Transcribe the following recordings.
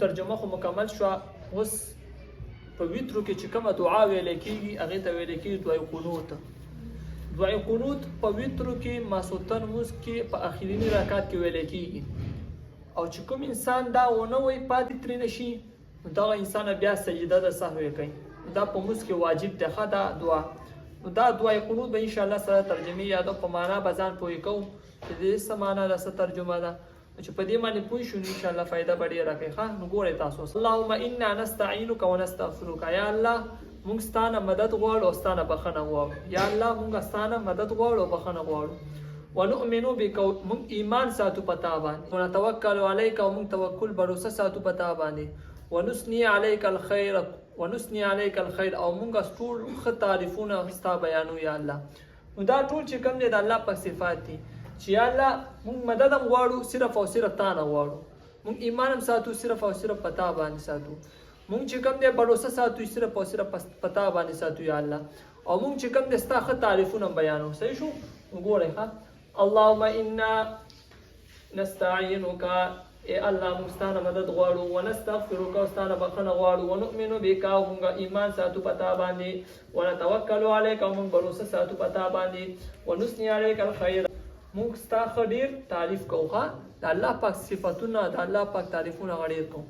ترجمه خو مکمل شو. اوس په ویترو کې چې کومه دعا ویل کېږي هغې ته ویل کېږي دعای قنوت. دعای قنوت په ویترو کې ماسوتن لمونځ کې په اخریني رکعت کې ویل کېږي. او چې کوم انسان دا ونه وایي پاتې ترې نه شي نو دغه انسان بیا سجده د سهو کوي. دا په لمونځ کې واجب دی ښه دا دعا. نو دا دعای قنوت به انشاءالله سره ترجمې یادو په معنا به ځان پوهې کوو چې د دې څه معنا ده څه ترجمه ده. چې په دې باندې پوه شو نو انشاءالله فایده به ډېره کوي. ښه نو ګورئ تاسو اللهم انا نستعینک ونستغفرک. یا الله موږ ستا نه مدد غواړو او ستا نه بخښنه غواړو. یا الله موږ ستا نه مدد غواړو او بخښنه غواړو. ونؤمن بک موږ ایمان ساتو په تا باندې. ونتوکل علیک او موږ توکل بروسه ساتو په تا باندې. ونثني علیک الخیر او موږ ټول ښه تعریفونه ستا بیانو یا الله. نو دا ټول چې کوم دی د الله پاک صفات دي چې یا الله موږ مدد هم غواړو صرف او صرف تا نه غواړو. موږ ایمان هم ساتو صرف او صرف په تا باندې ساتو. موږ چې کوم دی بروسه ساتو صرف او صرف په تا باندې ساتو یا الله. او موږ چې کوم دی ستا ښه تعریفونه بیانو. صحیح شو؟ وګورئ ښه اللهم انا نستعینک ای الله موږ ستا نه مدد غواړو. ونستغفرک او ستا نه بخښنه غواړو. ونؤمن بک او موږ ایمان ساتو په تا باندې. ونتوکل علیک او موږ بروسه ساتو په تا باندې. ونثني علیک الخیر موږ ستا ښه ډېر تعریف کوو. ښه د الله پاک صفتونه د الله پاک تعریفونه هغه ډېر کوو.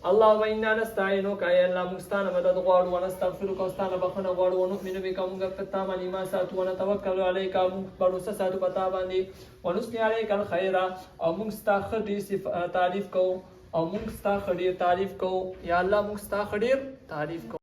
اللهم انا نستعینک ای الله موږ ستا نه مدد غواړو. ونستغفرک او ستا نه بخښنه غواړو. ونؤمن بک موږ په تا باندې ایمان ساتو. ونتوکل علیک موږ بروسه ساتو په تا باندې. ونثني علیک الخیر او موږ ستا ښه ډېر تعریف کوو. یا الله موږ ستا ښه ډېر تعریف کوو.